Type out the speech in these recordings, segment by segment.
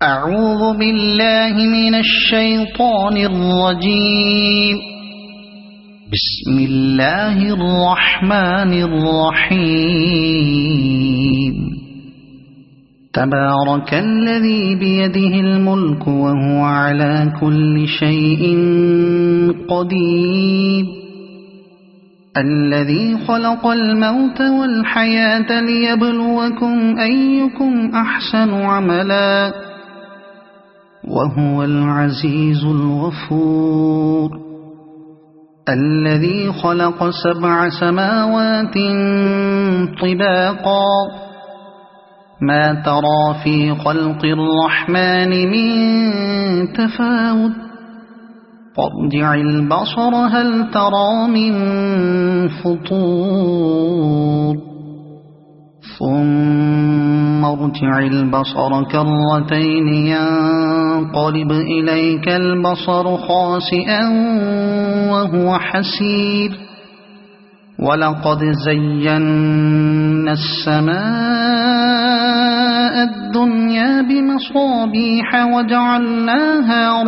أعوذ بالله من الشيطان الرجيم. بسم الله الرحمن الرحيم. تبارك الذي بيده الملك وهو على كل شيء قدير. الذي خلق الموت والحياة ليبلوكم أيكم أحسن عملا وهو العزيز الغفور. الذي خلق 7 سماوات طباقا ما ترى في خلق الرحمن من تفاوت فارجع البصر هل ترى من فطور ثم ارجع البصر كرتين ينقلب إليك البصر خاسئا وهو حسير. ولقد زينا السماء الدنيا بمصابيح وجعلناها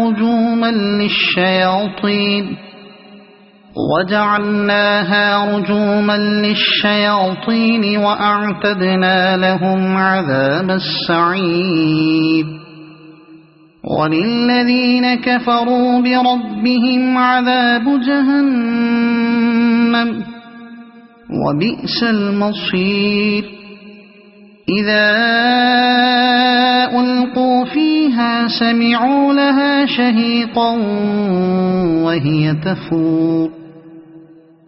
رجوما للشياطين وأعتدنا لهم عذاب السعير. وللذين كفروا بربهم عذاب جهنم وبئس المصير. إذا ألقوا فيها سمعوا لها شهيقا وهي تفور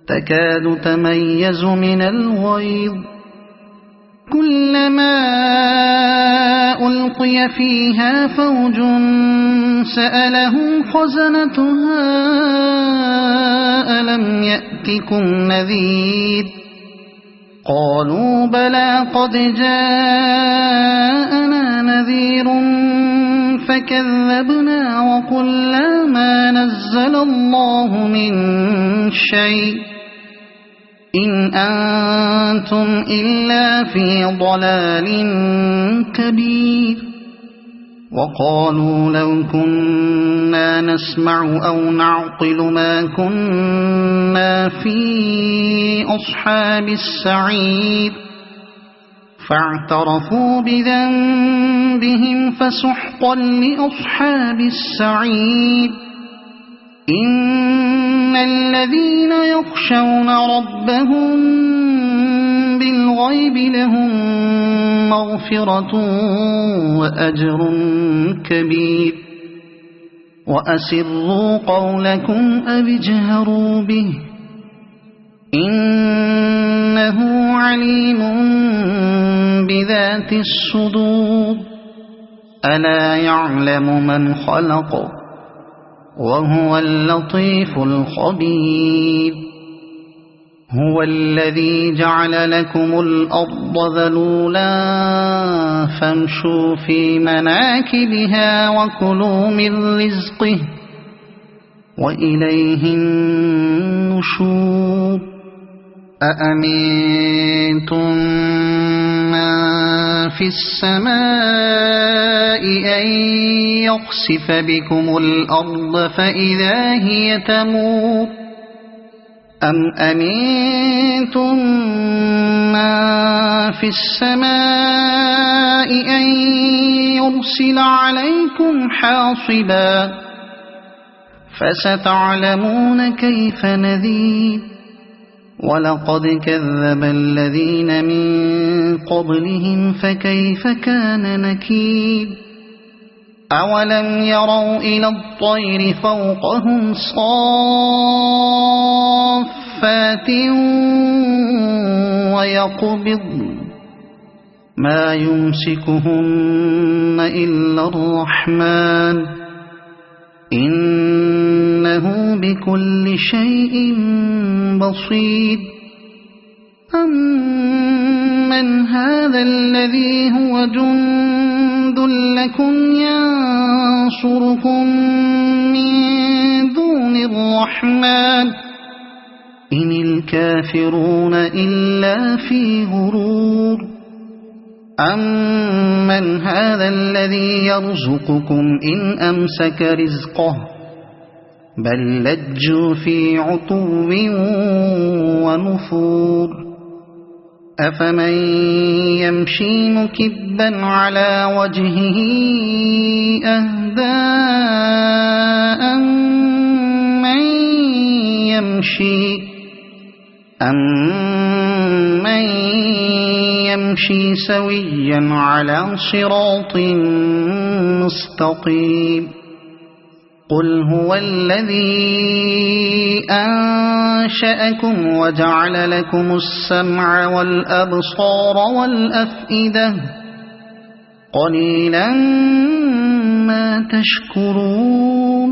تكاد تميز من الغيظ. كلما ألقي فيها فوج سألهم خزنتها ألم يأتكم نذير قالوا بلى قد جاءنا نذير فكذبنا وقلنا ما نزل الله من شيء إن أنتم إلا في ضلال كبير. وقالوا لو كنا نسمع أو نعقل ما كنا في أصحاب السعير فاعترفوا بذنبهم فسحقا لأصحاب السعير. إن الذين يخشون ربهم بالغيب لهم مغفرة وأجر كبير. وأسروا قولكم أو اجهروا به إنه عليم بذات الصدور. ألا يعلم من خلق وهو اللطيف الخبير. هو الذي جعل لكم الأرض ذلولا فامشوا في مناكبها وكلوا من رزقه وإليه النشور. أأمنتم من في السماء أن يخسف بكم الأرض فإذا هي تمور أم أمنتم من في السماء أن يرسل عليكم حاصبا فستعلمون كيف نذير. ولقد كذب الذين من قبلهم فكيف كان نكير. أولم يروا إلى الطير فوقهم صافات ويقبضن ما يمسكهن إلا الرحمن إنه بكل شيء بصير. أمن هذا الذي هو جند لكم ينصركم من دون الرحمن إن الكافرون إلا في غرور. أَمَّنْ هَذَا الَّذِي يَرْزُقُكُمْ إِنْ أَمْسَكَ رِزْقَهُ بَلْ لَجُّوا فِي عُتُوٍّ وَنُفُورٍ أَفَمَنْ يَمْشِي مُكِبًّا عَلَى وَجْهِهِ أَهْدَىٰ أَمَّن يَمْشِي سَوِيًّا عَلَى صِرَاطٍ مُّسْتَقِيمٍ قُلْ هُوَ الَّذِي أَنشَأَكُمْ وَجَعَلَ لَكُمُ السَّمْعَ وَالْأَبْصَارَ وَالْأَفْئِدَةَ قَلِيلًا مَا تَشْكُرُونَ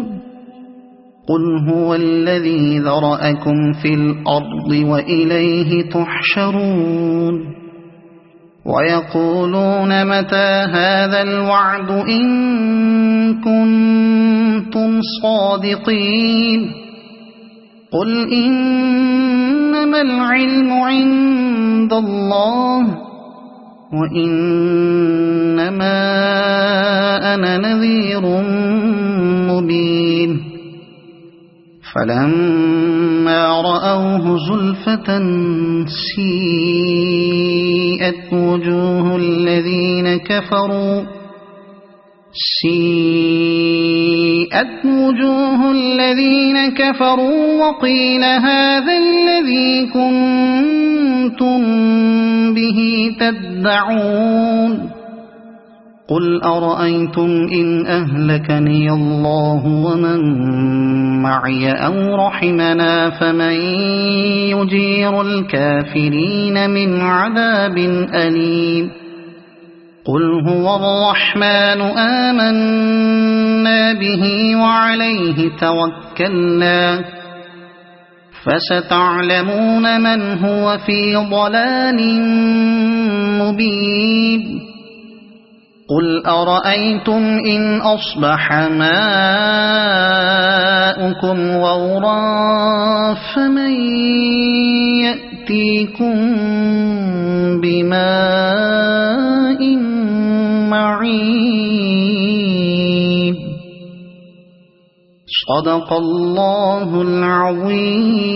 قُلْ هُوَ الَّذِي ذَرَأَكُمْ فِي الْأَرْضِ وَإِلَيْهِ تُحْشَرُونَ وَيَقُولُونَ مَتَى هَذَا الْوَعْدُ إِن كُنتُمْ صَادِقِينَ قُلْ إِنَّمَا الْعِلْمُ عِندَ اللَّهِ وَإِنَّمَا أَنَا نَذِيرٌ مُبِينٌ فَلَمَّا رَأَوْهُ زُلْفَةً سِيئَتْ وُجُوهُ الَّذِينَ كَفَرُوا وَقِيلَ هَذَا الَّذِي كُنتُم بِهِ تَدَّعُونَ قُلْ أَرَأَيْتُمْ إِنْ أَهْلَكَنِيَ اللَّهُ وَمَن مَّعِيَ أَوْ رَحِمَنَا فَمَن يُجِيرُ الْكَافِرِينَ مِنْ عَذَابٍ أَلِيمٍ قُلْ هُوَ الرَّحْمَنُ آمَنَّا بِهِ وَعَلَيْهِ تَوَكَّلْنَا فَسَتَعْلَمُونَ مَنْ هُوَ فِي ضَلَالٍ مُّبِينٍ قُلْ أَرَأَيْتُمْ إِنْ أَصْبَحَ مَاؤُكُمْ غَوْرًا فَمَن يَأْتِيكُم بِمَاءٍ مَّعِينٍ صَدَقَ اللَّهُ الْعَظِيمُ.